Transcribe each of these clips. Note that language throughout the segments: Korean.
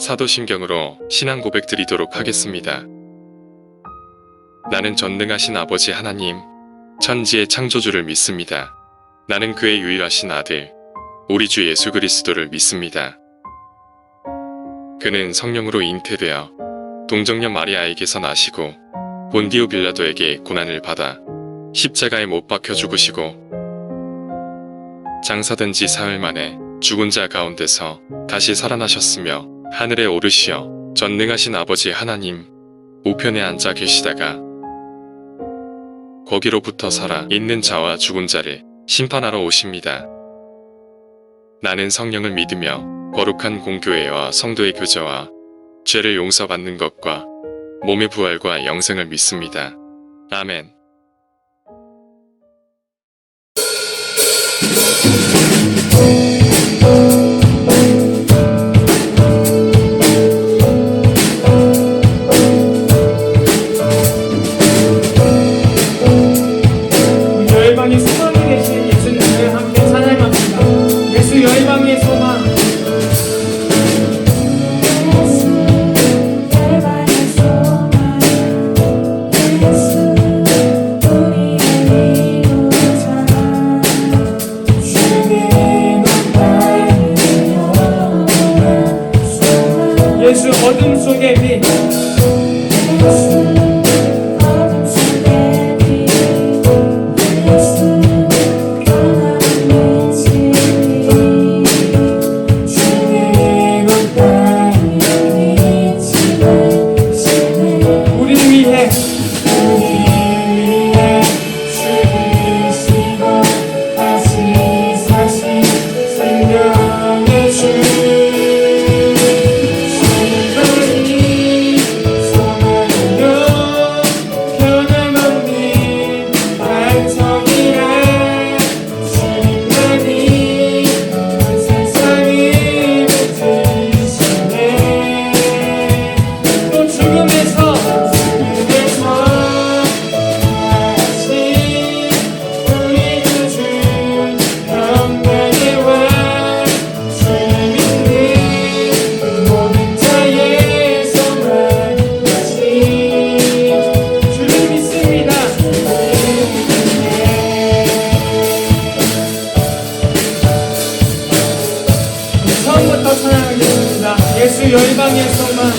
사도신경으로 신앙 고백 드리도록 하겠습니다. 나는 전능하신 아버지 하나님, 천지의 창조주를 믿습니다. 나는 그의 유일하신 아들, 우리 주 예수 그리스도를 믿습니다. 그는 성령으로 잉태되어 동정녀 마리아에게서 나시고 본디오 빌라도에게 고난을 받아 십자가에 못 박혀 죽으시고 장사된 지 사흘 만에 죽은 자 가운데서 다시 살아나셨으며 하늘에 오르시어 전능하신 아버지 하나님 우편에 앉아 계시다가 거기로부터 살아 있는 자와 죽은 자를 심판하러 오십니다. 나는 성령을 믿으며 거룩한 공교회와 성도의 교제와 죄를 용서받는 것과 몸의 부활과 영생을 믿습니다. 아멘. 열방에 소망이 되신 예수님을 함께 찬양합니다. 예수 열방의 소망. 예수 어둠 속의 빛. 예수 열방의 소망.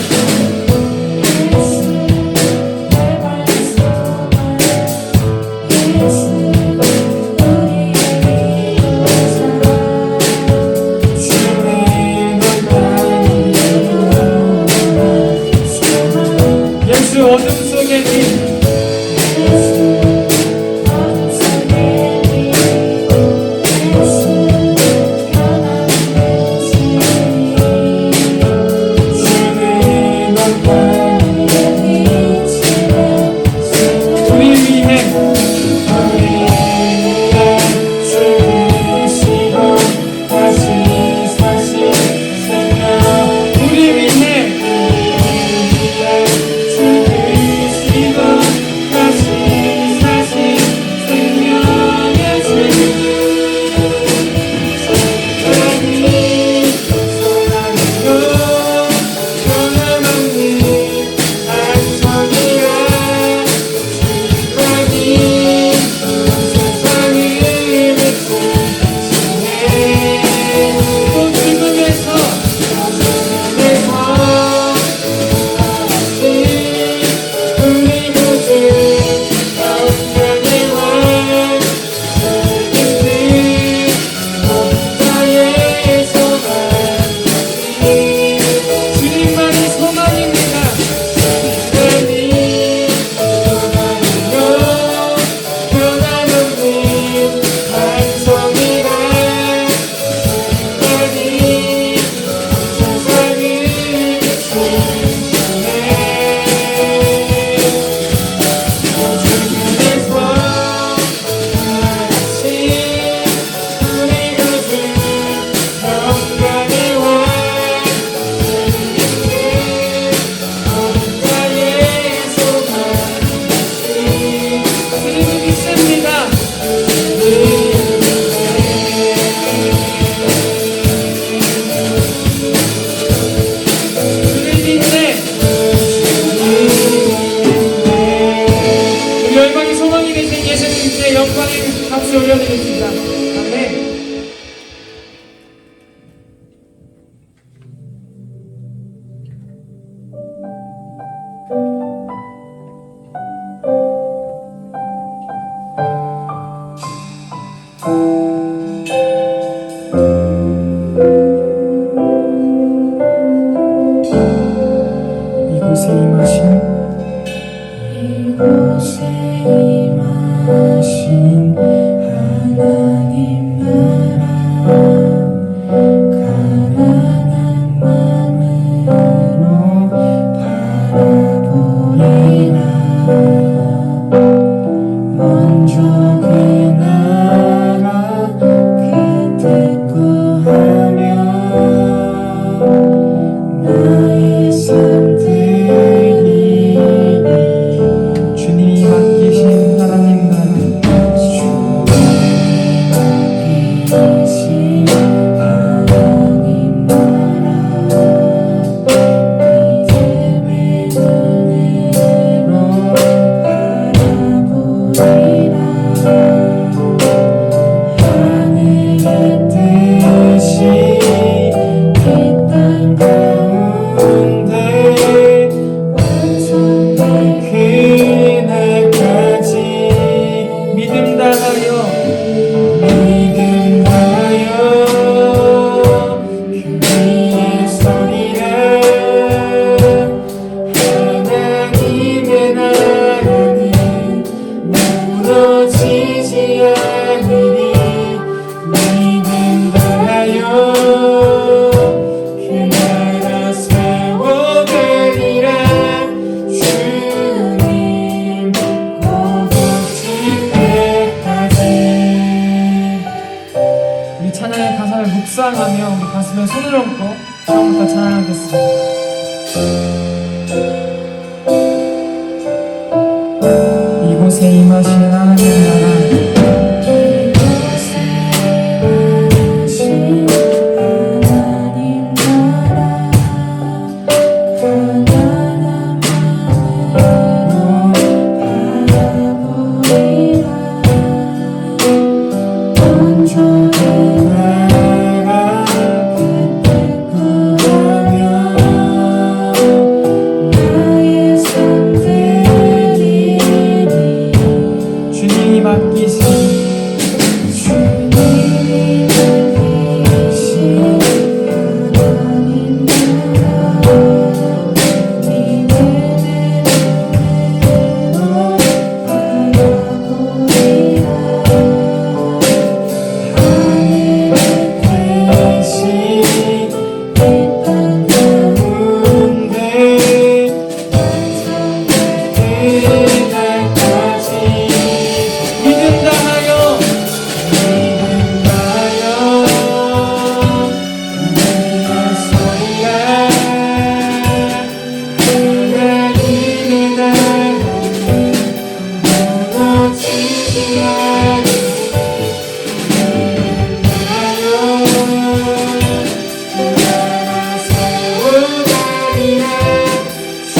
예수 어둠 속의 빛. 임하신 이곳에 임하신 하나님 나라 가난한 마음으로 바라보리라. 먼저 그 나라 그 뜻 구하며 나의 삶 드리니. 주님이 맡기신 하나님 나라 주님이 맡기신 하나님 나라 믿음의 눈으로 바라보리라. 하늘의 뜻이 이 땅 가운데 완성될 그날까지 믿음 다하여 믿음 다하여 그 위에 서리라. 하나님의 나라는 무너지지 않으니 믿음 다하여 그 나라 세워가리라. 주님 오실 때까지. 우리 찬양의 가사를 묵상하며 우리 가슴에 손을 얹고 처음부터 찬양하겠습니다. 이곳에 임하신 하나님 나라 이곳에 임하신 하나님 나라 가난한 마음으로 바라보리라. 먼저 그 나라 그 뜻 구하며 나의 삶 드리니. 주님이 맡기신 주님이 맡기신 하나님 나라 믿음의 눈으로 바라보리라. 하늘의 뜻이 이 땅 가운데 완성될 그날까지 믿음 다하여 믿음 다하여 우리의 소리가 하나님의 나라는 무너지지 않으니 믿음 다하여 그 나라 세워가리라.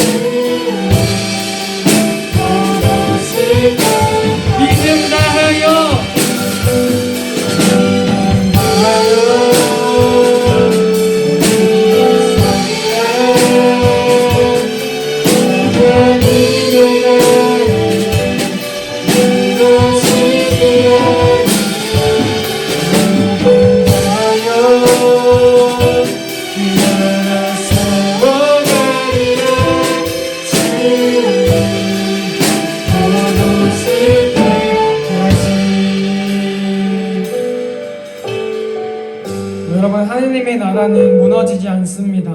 주님 오실 때까지 믿음 다하여 여러분, 하느님의 나라는 무너지지 않습니다.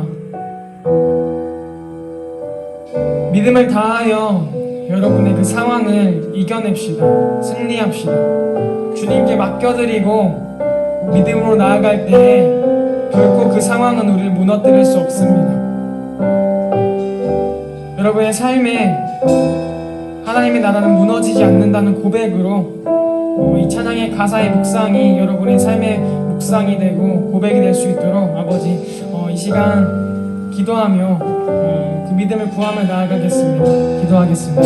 믿음을 다하여 여러분의 그 상황을 이겨냅시다. 승리합시다. 주님께 맡겨드리고 믿음으로 나아갈 때 결코 그 상황은 우리를 무너뜨릴 수 없습니다. 여러분의 삶에 하나님의 나라는 무너지지 않는다는 고백으로 이 찬양의 가사의 묵상이 여러분의 삶의 묵상이 되고 고백이 될 수 있도록 아버지 이 시간 기도하며 그 믿음을 구하며 나아가겠습니다. 기도하겠습니다.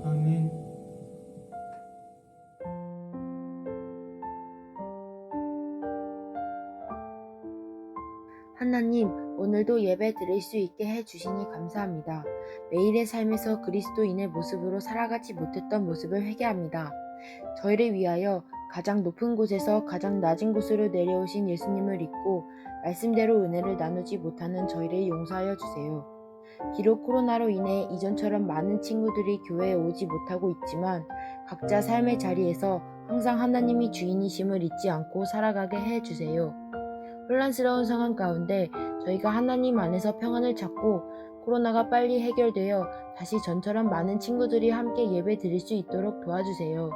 아멘. 하나님, 오늘도 예배 드릴 수 있게 해주시니 감사합니다. 매일의 삶에서 그리스도인의 모습으로 살아가지 못했던 모습을 회개합니다. 저희를 위하여 가장 높은 곳에서 가장 낮은 곳으로 내려오신 예수님을 잊고 말씀대로 은혜를 나누지 못하는 저희를 용서하여 주세요. 비록 코로나로 인해 이전처럼 많은 친구들이 교회에 오지 못하고 있지만 각자 삶의 자리에서 항상 하나님이 주인이심을 잊지 않고 살아가게 해주세요. 혼란스러운 상황 가운데 저희가 하나님 안에서 평안을 찾고 코로나가 빨리 해결되어 다시 전처럼 많은 친구들이 함께 예배 드릴 수 있도록 도와주세요.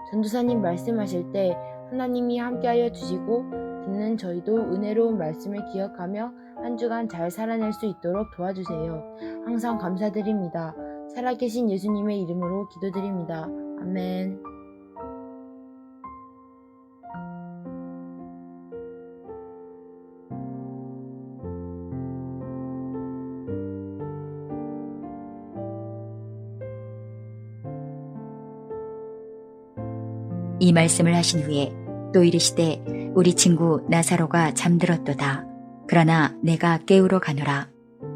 전도사님 말씀하실 때 하나님이 함께하여 주시고 듣는 저희도 은혜로운 말씀을 기억하며 한 주간 잘 살아낼 수 있도록 도와주세요. 항상 감사드립니다. 살아계신 예수님의 이름으로 기도드립니다. 아멘. 이 말씀을 하신 후에 또 이르시되 우리 친구 나사로가 잠들었도다. 그러나 내가 깨우러 가노라.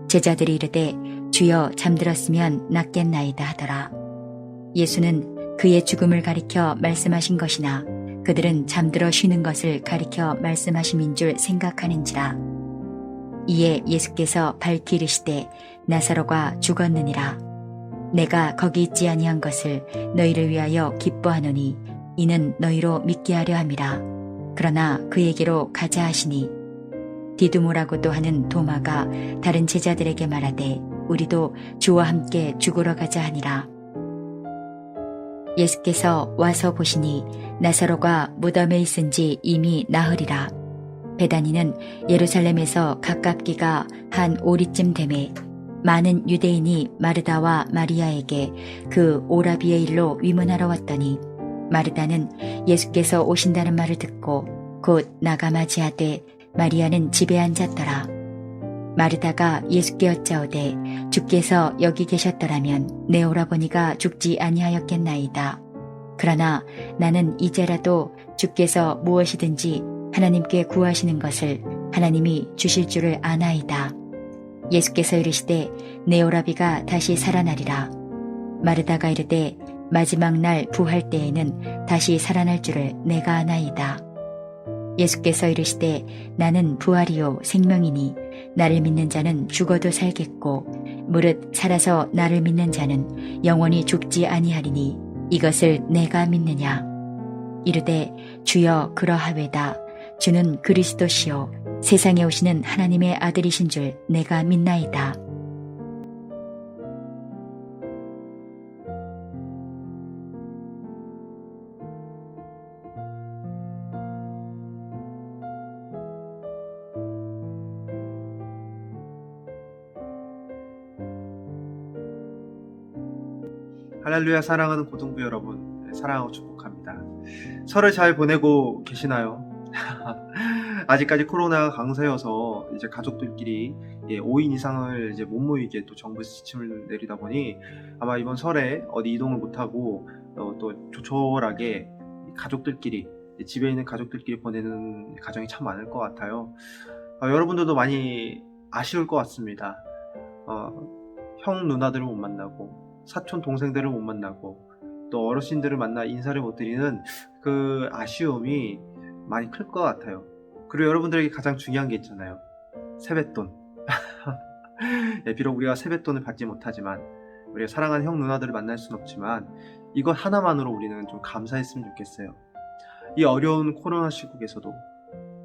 제자들이 이르되 주여 잠들었으면 낫겠나이다 하더라. 예수는 그의 죽음을 가리켜 말씀하신 것이나 그들은 잠들어 쉬는 것을 가리켜 말씀하심인 줄 생각하는지라. 이에 예수께서 밝히 이르시되 나사로가 죽었느니라. 내가 거기 있지 아니한 것을 너희를 위하여 기뻐하노니 이는 너희로 믿게 하려 함이라. 그러나 그에게로 가자 하시니 디두모라고도 하는 도마가 다른 제자들에게 말하되 우리도 주와 함께 죽으러 가자 하니라. 예수께서 와서 보시니 나사로가 무덤에 있은지 이미 나흘이라. 베다니는 예루살렘에서 가깝기가 한 오리쯤 되매 많은 유대인이 마르다와 마리아에게 그 오라비의 일로 위문하러 왔더니 마르다는 예수께서 오신다는 말을 듣고 곧 나가 맞이하되 마리아는 집에 앉았더라. 마르다가 예수께 여짜오되 주께서 여기 계셨더라면 내 오라버니가 죽지 아니하였겠나이다. 그러나 나는 이제라도 주께서 무엇이든지 하나님께 구하시는 것을 하나님이 주실 줄을 아나이다. 예수께서 이르시되 내 오라비가 다시 살아나리라. 마르다가 이르되 마지막 날 부할 때에는 다시 살아날 줄을 내가 아나이다. 예수께서 이르시되 나는 부활이요 생명이니 나를 믿는 자는 죽어도 살겠고 무릇 살아서 나를 믿는 자는 영원히 죽지 아니하리니 이것을 내가 믿느냐. 이르되 주여 그러하외다. 주는 그리스도시요 세상에 오시는 하나님의 아들이신 줄 내가 믿나이다. 할렐루야. 사랑하는 고등부 여러분, 사랑하고 축복합니다. 설을 잘 보내고 계시나요? 아직까지 코로나가 강세여서 이제 가족들끼리 5인 이상을 이제 못 모이게 또 정부에서 지침을 내리다 보니 아마 이번 설에 어디 이동을 못하고 또 조촐하게 가족들끼리 집에 있는 가족들끼리 보내는 가정이 참 많을 것 같아요. 여러분들도 많이 아쉬울 것 같습니다. 형 누나들을 못 만나고 사촌 동생들을 못 만나고 또 어르신들을 만나 인사를 못 드리는 그 아쉬움이 많이 클 것 같아요. 그리고 여러분들에게 가장 중요한 게 있잖아요. 세뱃돈. 비록 우리가 세뱃돈을 받지 못하지만 우리가 사랑하는 형 누나들을 만날 수는 없지만 이것 하나만으로 우리는 좀 감사했으면 좋겠어요. 이 어려운 코로나 시국에서도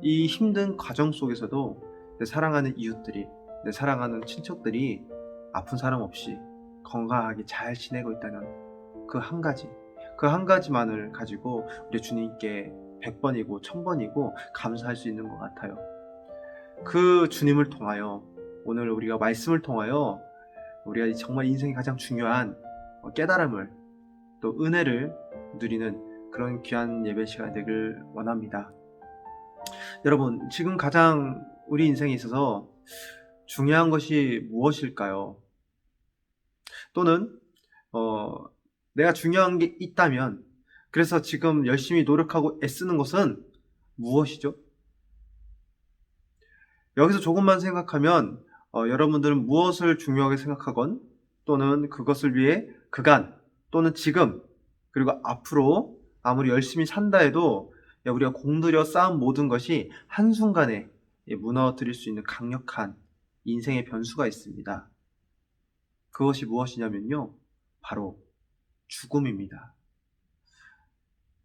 이 힘든 과정 속에서도 내 사랑하는 이웃들이 내 사랑하는 친척들이 아픈 사람 없이 건강하게 잘 지내고 있다는 그 한 가지만을 가지고 우리 주님께 100번이고 1000번이고 감사할 수 있는 것 같아요. 그 주님을 통하여 오늘 우리가 말씀을 통하여 우리가 정말 인생이 가장 중요한 깨달음을 또 은혜를 누리는 그런 귀한 예배 시간 되길 원합니다. 여러분, 지금 가장 우리 인생에 있어서 중요한 것이 무엇일까요? 또는 내가 중요한 게 있다면 그래서 지금 열심히 노력하고 애쓰는 것은 무엇이죠? 여기서 조금만 생각하면 여러분들은 무엇을 중요하게 생각하건 또는 그것을 위해 그간 또는 지금 그리고 앞으로 아무리 열심히 산다 해도 우리가 공들여 쌓은 모든 것이 한순간에 무너뜨릴 수 있는 강력한 인생의 변수가 있습니다. 그것이 무엇이냐면요. 바로 죽음입니다.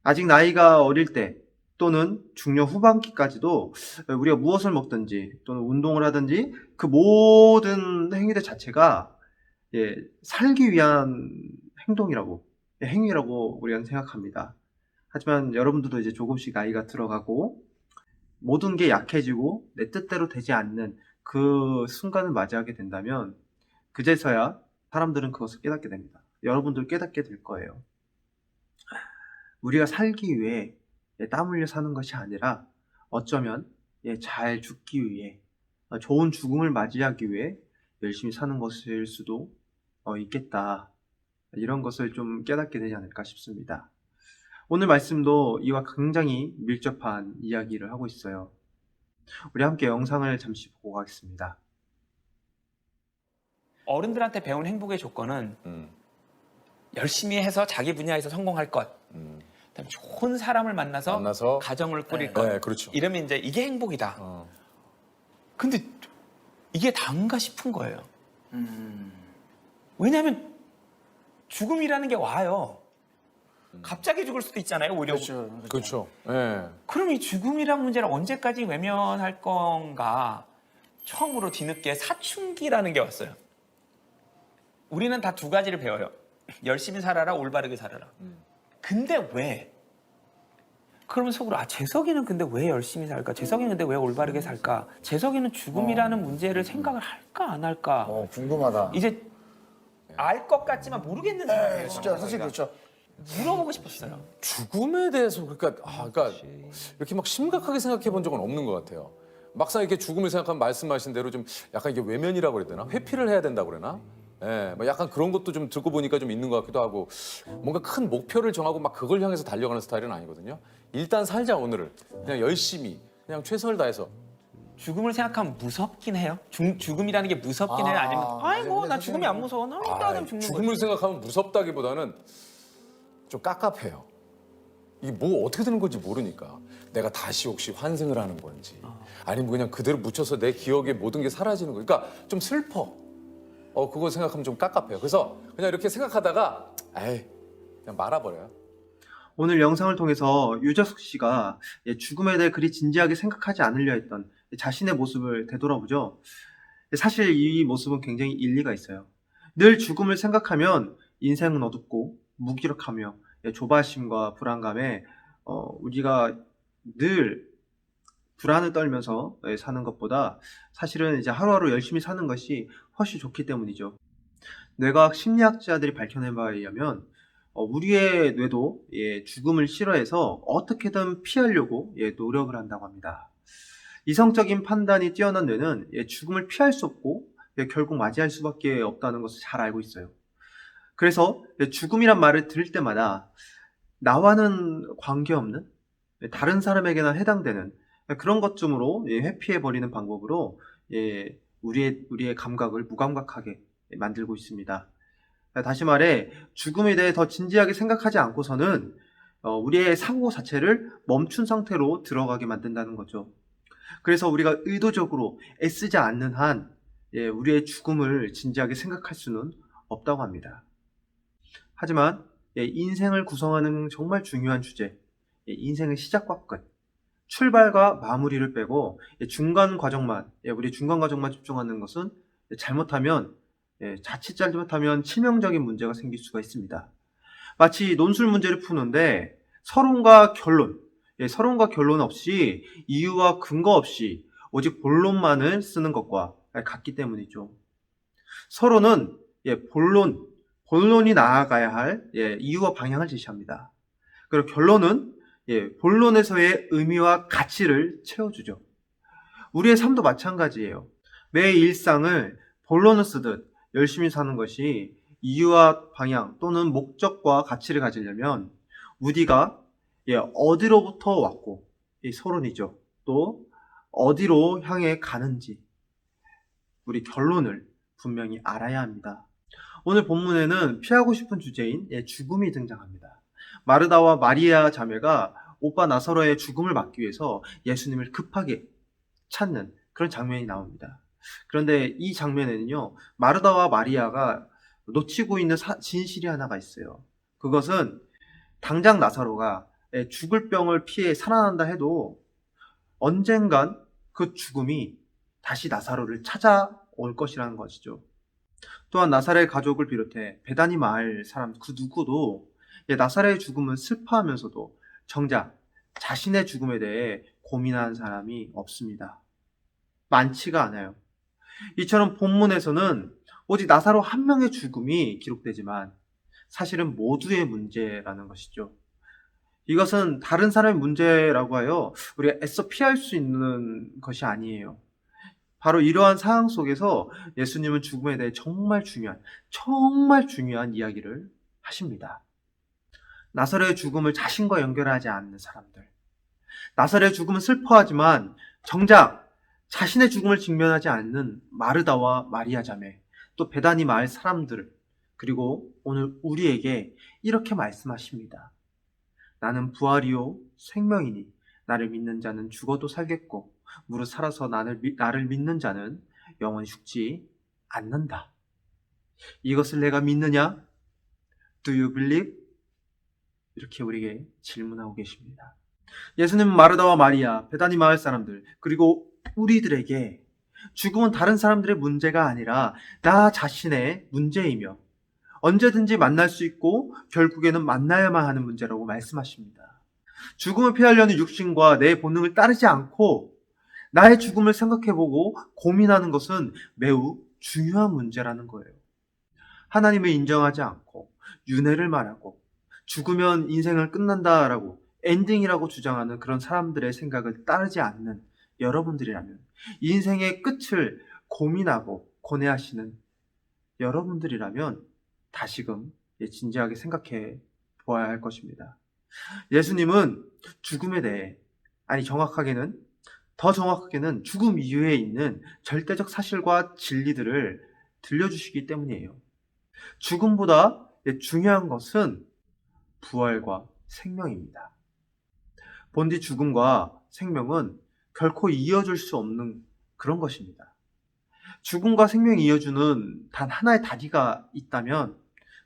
아직 나이가 어릴 때 또는 중년 후반기까지도 우리가 무엇을 먹든지 또는 운동을 하든지 그 모든 행위들 자체가 살기 위한 행위라고 우리가 생각합니다. 하지만 여러분들도 이제 조금씩 나이가 들어가고 모든 게 약해지고 내 뜻대로 되지 않는 그 순간을 맞이하게 된다면 그제서야 사람들은 그것을 깨닫게 됩니다. 여러분들 깨닫게 될 거예요. 우리가 살기 위해 땀 흘려 사는 것이 아니라 어쩌면 잘 죽기 위해 좋은 죽음을 맞이하기 위해 열심히 사는 것일 수도 있겠다. 이런 것을 좀 깨닫게 되지 않을까 싶습니다. 오늘 말씀도 이와 굉장히 밀접한 이야기를 하고 있어요. 우리 함께 영상을 잠시 보고 가겠습니다. 어른들한테 배운 행복의 조건은 열심히 해서 자기 분야에서 성공할 것, 그다음에 좋은 사람을 만나서 가정을 꾸릴 것. 네, 그렇죠. 이러면 이제 이게 행복이다. 근데 이게 다인가 싶은 거예요. 왜냐하면 죽음이라는 게 와요. 갑자기 죽을 수도 있잖아요. 오히려. 그렇죠. 예. 그럼 이 죽음이란 문제를 언제까지 외면할 건가? 처음으로 뒤늦게 사춘기라는 게 왔어요. 우리는 다 두 가지를 배워요. 열심히 살아라, 올바르게 살아라. 근데 왜? 그러면 속으로 재석이는 근데 왜 열심히 살까? 재석이는 근데 왜 올바르게 살까? 재석이는 죽음이라는 문제를 생각을 할까 안 할까? 궁금하다. 이제 알 것 같지만 모르겠는 상황이에요. 진짜 사실 그렇죠. 물어보고 싶었어요. 죽음에 대해서 그러니까 이렇게 막 심각하게 생각해 본 적은 없는 것 같아요. 막상 이렇게 죽음을 생각하면 말씀하신 대로 좀 약간 이게 외면이라고 그래야 되나? 회피를 해야 된다고 그러나? 예, 뭐 약간 그런 것도 좀 듣고 보니까 좀 있는 것 같기도 하고 뭔가 큰 목표를 정하고 막 그걸 향해서 달려가는 스타일은 아니거든요. 일단 살자 오늘을 그냥 열심히 그냥 최선을 다해서. 죽음을 생각하면 무섭긴 해요. 죽음이라는 게 무섭긴 해요. 아니면 아이고 나 죽음이 안 무서워. 나 일단은 죽는 죽음을 거지. 생각하면 무섭다기보다는 좀 깝깝해요. 이게 뭐 어떻게 되는 건지 모르니까 내가 다시 혹시 환생을 하는 건지 아니면 그냥 그대로 묻혀서 내 기억에 모든 게 사라지는 거. 그러니까 좀 슬퍼. 그거 생각하면 좀 깝깝해요. 그래서 그냥 이렇게 생각하다가 그냥 말아버려요. 오늘 영상을 통해서 유재석 씨가 죽음에 대해 그리 진지하게 생각하지 않으려 했던 자신의 모습을 되돌아보죠. 사실 이 모습은 굉장히 일리가 있어요. 늘 죽음을 생각하면 인생은 어둡고 무기력하며 조바심과 불안감에 우리가 늘 불안을 떨면서 사는 것보다 사실은 이제 하루하루 열심히 사는 것이 훨씬 좋기 때문이죠. 뇌과학 심리학자들이 밝혀낸 바에 의하면 우리의 뇌도 죽음을 싫어해서 어떻게든 피하려고 노력을 한다고 합니다. 이성적인 판단이 뛰어난 뇌는 죽음을 피할 수 없고 결국 맞이할 수밖에 없다는 것을 잘 알고 있어요. 그래서 죽음이란 말을 들을 때마다 나와는 관계없는 다른 사람에게나 해당되는 그런 것쯤으로 회피해버리는 방법으로 우리의 감각을 무감각하게 만들고 있습니다. 다시 말해 죽음에 대해 더 진지하게 생각하지 않고서는 우리의 사고 자체를 멈춘 상태로 들어가게 만든다는 거죠. 그래서 우리가 의도적으로 애쓰지 않는 한 우리의 죽음을 진지하게 생각할 수는 없다고 합니다. 하지만 인생을 구성하는 정말 중요한 주제, 인생의 시작과 끝, 출발과 마무리를 빼고 중간 과정만 집중하는 것은 잘못하면 자칫 잘못하면 치명적인 문제가 생길 수가 있습니다. 마치 논술 문제를 푸는데 서론과 결론 없이 이유와 근거 없이 오직 본론만을 쓰는 것과 같기 때문이죠. 서론은 본론이 나아가야 할 이유와 방향을 제시합니다. 그리고 결론은 본론에서의 의미와 가치를 채워주죠. 우리의 삶도 마찬가지예요. 매 일상을 본론을 쓰듯 열심히 사는 것이 이유와 방향 또는 목적과 가치를 가지려면 우리가 어디로부터 왔고 이 서론이죠. 또 어디로 향해 가는지 우리 결론을 분명히 알아야 합니다. 오늘 본문에는 피하고 싶은 주제인 죽음이 등장합니다. 마르다와 마리아 자매가 오빠 나사로의 죽음을 막기 위해서 예수님을 급하게 찾는 그런 장면이 나옵니다. 그런데 이 장면에는요, 마르다와 마리아가 놓치고 있는 진실이 하나가 있어요. 그것은 당장 나사로가 죽을 병을 피해 살아난다 해도 언젠간 그 죽음이 다시 나사로를 찾아올 것이라는 것이죠. 또한 나사렛 가족을 비롯해 베다니 마을 사람 그 누구도 나사렛의 죽음은 슬퍼하면서도 정작 자신의 죽음에 대해 고민하는 사람이 없습니다. 많지가 않아요. 이처럼 본문에서는 오직 나사로 한 명의 죽음이 기록되지만 사실은 모두의 문제라는 것이죠. 이것은 다른 사람의 문제라고 하여 우리가 애써 피할 수 있는 것이 아니에요. 바로 이러한 상황 속에서 예수님은 죽음에 대해 정말 중요한 이야기를 하십니다. 나사로의 죽음을 자신과 연결하지 않는 사람들. 나사로의 죽음은 슬퍼하지만 정작 자신의 죽음을 직면하지 않는 마르다와 마리아 자매, 또 베다니 마을 사람들, 그리고 오늘 우리에게 이렇게 말씀하십니다. 나는 부활이요 생명이니 나를 믿는 자는 죽어도 살겠고 무릇 살아서 나를 믿는 자는 영원히 죽지 않는다. 이것을 내가 믿느냐? Do you believe? 이렇게 우리에게 질문하고 계십니다. 예수님은 마르다와 마리아, 베다니 마을 사람들, 그리고 우리들에게 죽음은 다른 사람들의 문제가 아니라 나 자신의 문제이며 언제든지 만날 수 있고 결국에는 만나야만 하는 문제라고 말씀하십니다. 죽음을 피하려는 육신과 내 본능을 따르지 않고 나의 죽음을 생각해보고 고민하는 것은 매우 중요한 문제라는 거예요. 하나님을 인정하지 않고 윤회를 말하고 죽으면 인생을 끝난다라고 엔딩이라고 주장하는 그런 사람들의 생각을 따르지 않는 여러분들이라면, 인생의 끝을 고민하고 고뇌하시는 여러분들이라면 다시금 진지하게 생각해 보아야 할 것입니다. 예수님은 죽음에 대해, 더 정확하게는 죽음 이후에 있는 절대적 사실과 진리들을 들려주시기 때문이에요. 죽음보다 중요한 것은 부활과 생명입니다. 본디 죽음과 생명은 결코 이어질 수 없는 그런 것입니다. 죽음과 생명이 이어주는 단 하나의 다리가 있다면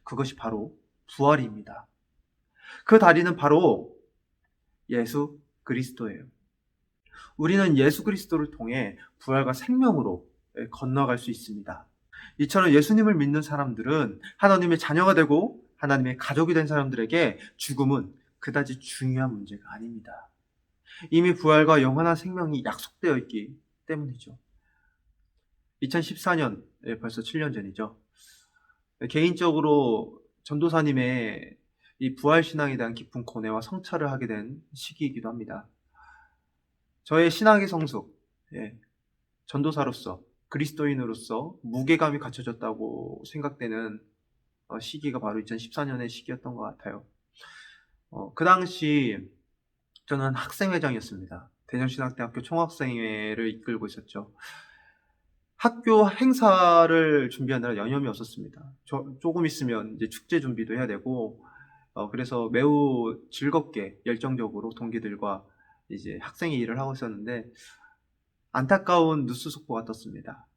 그것이 바로 부활입니다. 그 다리는 바로 예수 그리스도예요. 우리는 예수 그리스도를 통해 부활과 생명으로 건너갈 수 있습니다. 이처럼 예수님을 믿는 사람들은 하나님의 자녀가 되고 하나님의 가족이 된 사람들에게 죽음은 그다지 중요한 문제가 아닙니다. 이미 부활과 영원한 생명이 약속되어 있기 때문이죠. 2014년, 벌써 7년 전이죠. 개인적으로 전도사님의 이 부활신앙에 대한 깊은 고뇌와 성찰을 하게 된 시기이기도 합니다. 저의 신앙의 성숙, 전도사로서, 그리스도인으로서 무게감이 갖춰졌다고 생각되는 시기가 바로 2014년의 시기였던 것 같아요. 그 당시 저는 학생회장이었습니다. 대전신학대학교 총학생회를 이끌고 있었죠. 학교 행사를 준비하느라 여념이 없었습니다. 조금 있으면 이제 축제 준비도 해야 되고, 그래서 매우 즐겁게 열정적으로 동기들과 이제 학생회 일을 하고 있었는데 안타까운 뉴스 속보가 떴습니다.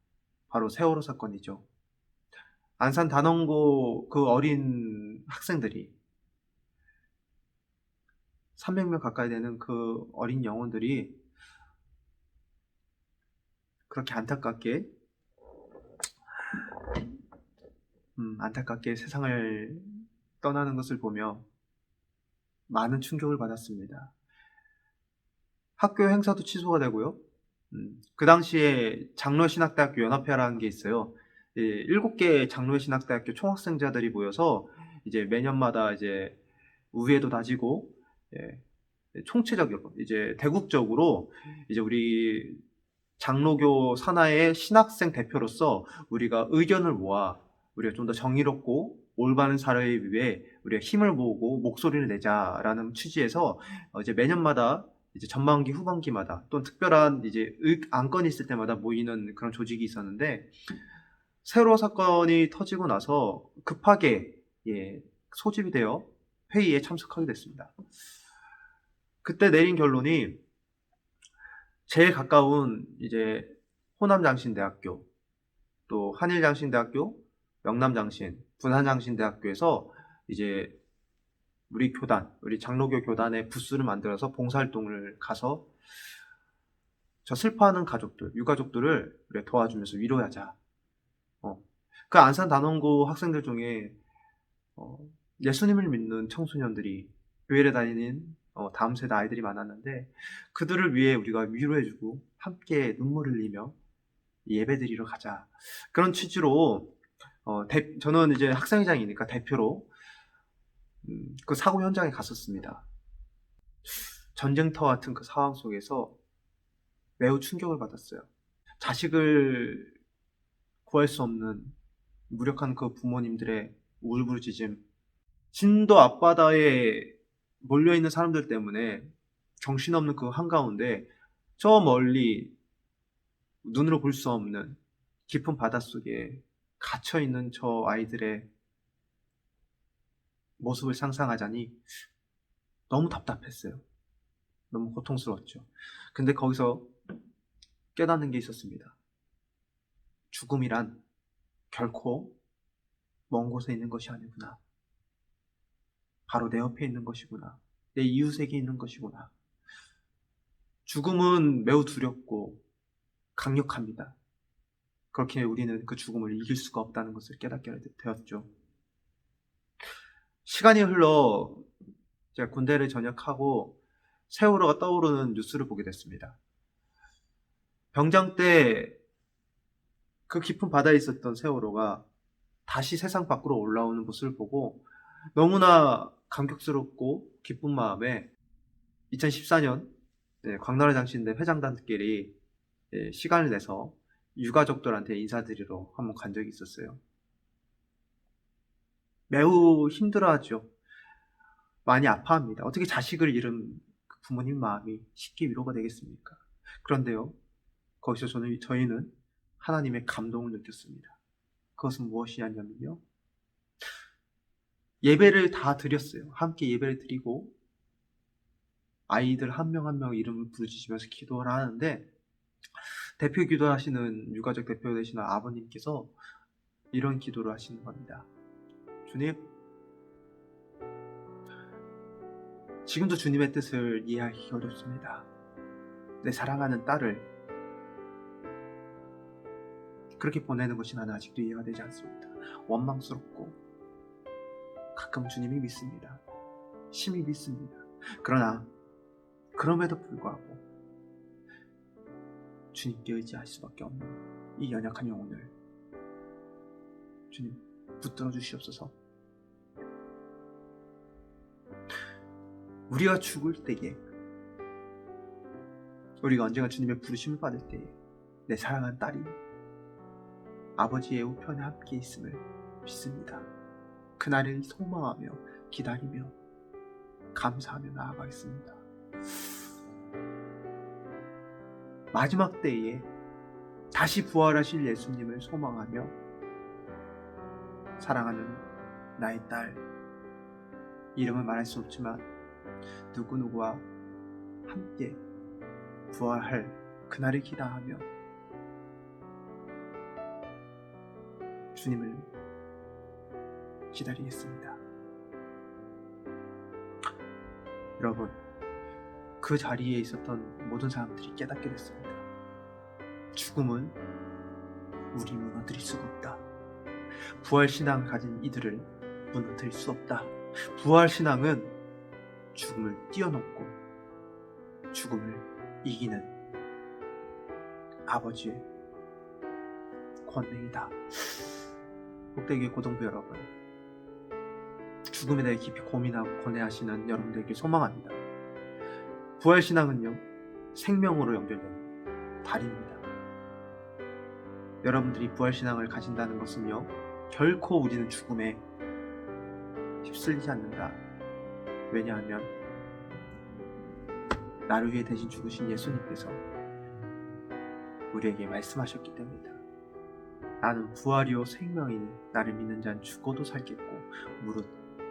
바로 세월호 사건이죠. 안산 단원고 그 어린 학생들이 300명 가까이 되는 그 어린 영혼들이 그렇게 안타깝게 세상을 떠나는 것을 보며 많은 충격을 받았습니다. 학교 행사도 취소가 되고요. 그 당시에 장로신학대학교 연합회라는 게 있어요. 7개 장로신학대학교 총학생자들이 모여서 이제 매년마다 이제 우회도 다지고 총체적으로 이제 대국적으로 이제 우리 장로교 산하의 신학생 대표로서 우리가 의견을 모아 우리가 좀 더 정의롭고 올바른 사회를 위해 우리가 힘을 모으고 목소리를 내자라는 취지에서 이제 매년마다 이제 전반기 후반기마다 또 특별한 이제 안건이 있을 때마다 모이는 그런 조직이 있었는데 세월호 사건이 터지고 나서 급하게 소집이 되어 회의에 참석하게 됐습니다. 그때 내린 결론이 제일 가까운 이제 호남장신대학교, 또 한일장신대학교, 영남장신, 분한장신대학교에서 이제 우리 교단, 우리 장로교 교단의 부스를 만들어서 봉사활동을 가서 저 슬퍼하는 가족들, 유가족들을 우리가 도와주면서 위로하자. 그 안산 단원고 학생들 중에 예수님을 믿는 청소년들이 교회를 다니는 다음 세대 아이들이 많았는데 그들을 위해 우리가 위로해주고 함께 눈물을 흘리며 예배드리러 가자. 그런 취지로 저는 이제 학생회장이니까 대표로 그 사고 현장에 갔었습니다. 전쟁터 같은 그 상황 속에서 매우 충격을 받았어요. 자식을 구할 수 없는 무력한 그 부모님들의 울부짖음, 진도 앞바다에 몰려있는 사람들 때문에 정신없는 그 한가운데 저 멀리 눈으로 볼 수 없는 깊은 바닷속에 갇혀있는 저 아이들의 모습을 상상하자니 너무 답답했어요. 너무 고통스러웠죠. 근데 거기서 깨닫는 게 있었습니다. 죽음이란 결코 먼 곳에 있는 것이 아니구나. 바로 내 옆에 있는 것이구나. 내 이웃에게 있는 것이구나. 죽음은 매우 두렵고 강력합니다. 그렇게 우리는 그 죽음을 이길 수가 없다는 것을 깨닫게 되었죠. 시간이 흘러 제가 군대를 전역하고 세월호가 떠오르는 뉴스를 보게 됐습니다. 병장 때 그 깊은 바다에 있었던 세월호가 다시 세상 밖으로 올라오는 모습을 보고 너무나 감격스럽고 기쁜 마음에 2014년 광나라 장신대 회장단끼리 시간을 내서 유가족들한테 인사드리러 한번 간 적이 있었어요. 매우 힘들어하죠. 많이 아파합니다. 어떻게 자식을 잃은 그 부모님 마음이 쉽게 위로가 되겠습니까? 그런데요, 거기서 저희는 하나님의 감동을 느꼈습니다. 그것은 무엇이냐면요, 예배를 다 드렸어요. 함께 예배를 드리고 아이들 한 명 한 명 이름을 부르짖으면서 기도를 하는데 대표 기도하시는 유가족 대표 되시는 아버님께서 이런 기도를 하시는 겁니다. 주님, 지금도 주님의 뜻을 이해하기 어렵습니다. 내 사랑하는 딸을 그렇게 보내는 것이 나는 아직도 이해가 되지 않습니다. 원망스럽고 가끔 주님이 믿습니다. 심히 믿습니다. 그러나 그럼에도 불구하고 주님께 의지할 수밖에 없는 이 연약한 영혼을 주님 붙들어 주시옵소서. 우리가 죽을 때에, 우리가 언젠가 주님의 부르심을 받을 때에 내 사랑하는 딸이 아버지의 우편에 함께 있음을 믿습니다. 그날을 소망하며 기다리며 감사하며 나아가겠습니다. 마지막 때에 다시 부활하실 예수님을 소망하며 사랑하는 나의 딸, 이름을 말할 수 없지만 누구누구와 함께 부활할 그날을 기다하며 주님을 기다리겠습니다. 여러분, 그 자리에 있었던 모든 사람들이 깨닫게 됐습니다. 죽음은 우리 무너뜨릴 수가 없다. 부활신앙을 가진 이들을 무너뜨릴 수 없다. 부활신앙은 죽음을 뛰어넘고 죽음을 이기는 아버지의 권능이다. 꼭대기의 고등부 여러분, 죽음에 대해 깊이 고민하고 고뇌하시는 여러분들에게 소망합니다. 부활신앙은요, 생명으로 연결되는 다리입니다. 여러분들이 부활신앙을 가진다는 것은요, 결코 우리는 죽음에 휩쓸리지 않는다. 왜냐하면 나를 위해 대신 죽으신 예수님께서 우리에게 말씀하셨기 때문이다. 나는 부활이요 생명이니 나를 믿는 자는 죽어도 살겠고 무릇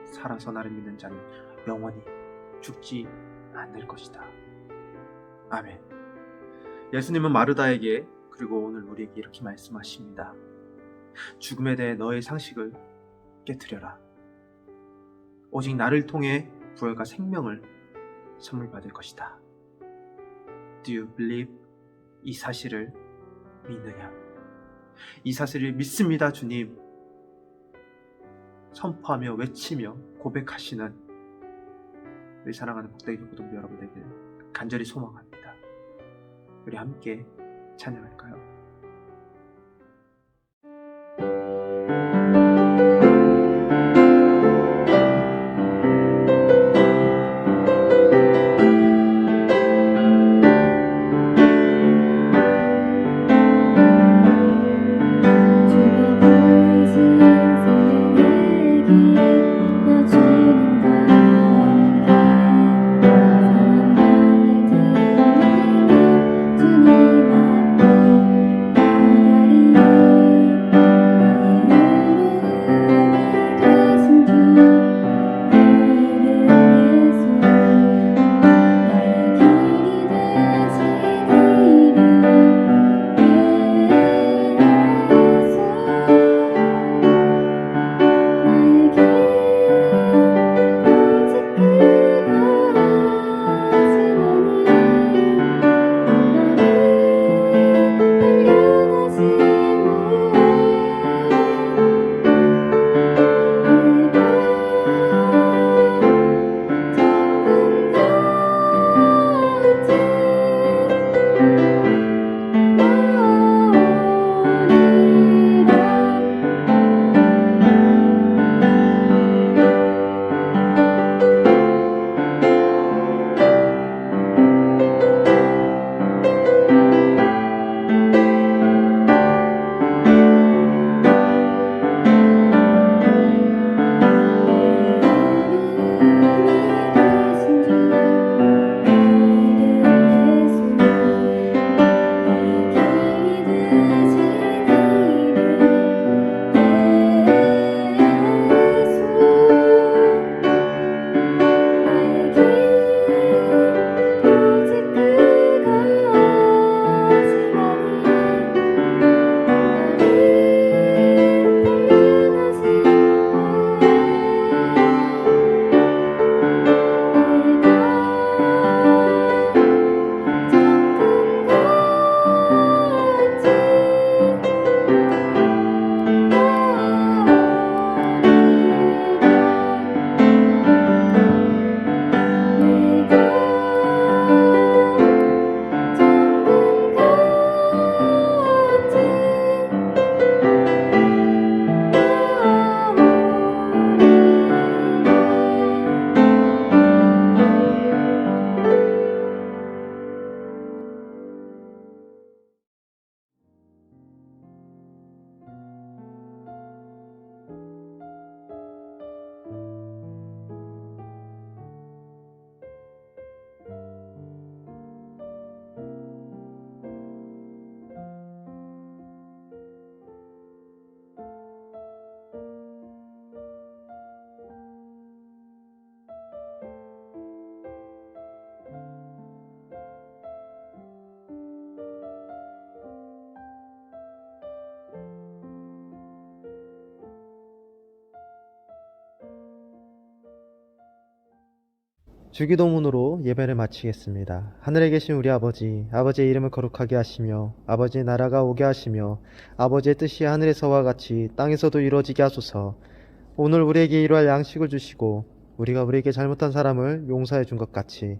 살아서 나를 믿는 자는 영원히 죽지 않을 것이다. 아멘. 예수님은 마르다에게 그리고 오늘 우리에게 이렇게 말씀하십니다. 죽음에 대해 너의 상식을 깨트려라. 오직 나를 통해 부활과 생명을 선물 받을 것이다. Do you believe? 이 사실을 믿느냐? 이 사실을 믿습니다, 주님. 선포하며 외치며 고백하시는 우리 사랑하는 복되게 고등부 여러분에게 간절히 소망합니다. 우리 함께 찬양할까요? 주기도문으로 예배를 마치겠습니다. 하늘에 계신 우리 아버지, 아버지의 이름을 거룩하게 하시며 아버지의 나라가 오게 하시며 아버지의 뜻이 하늘에서와 같이 땅에서도 이루어지게 하소서. 오늘 우리에게 일용할 양식을 주시고 우리가 우리에게 잘못한 사람을 용서해 준 것 같이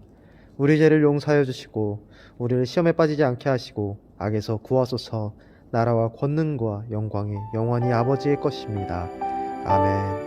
우리 죄를 용서하여 주시고 우리를 시험에 빠지지 않게 하시고 악에서 구하소서. 나라와 권능과 영광이 영원히 아버지의 것입니다. 아멘.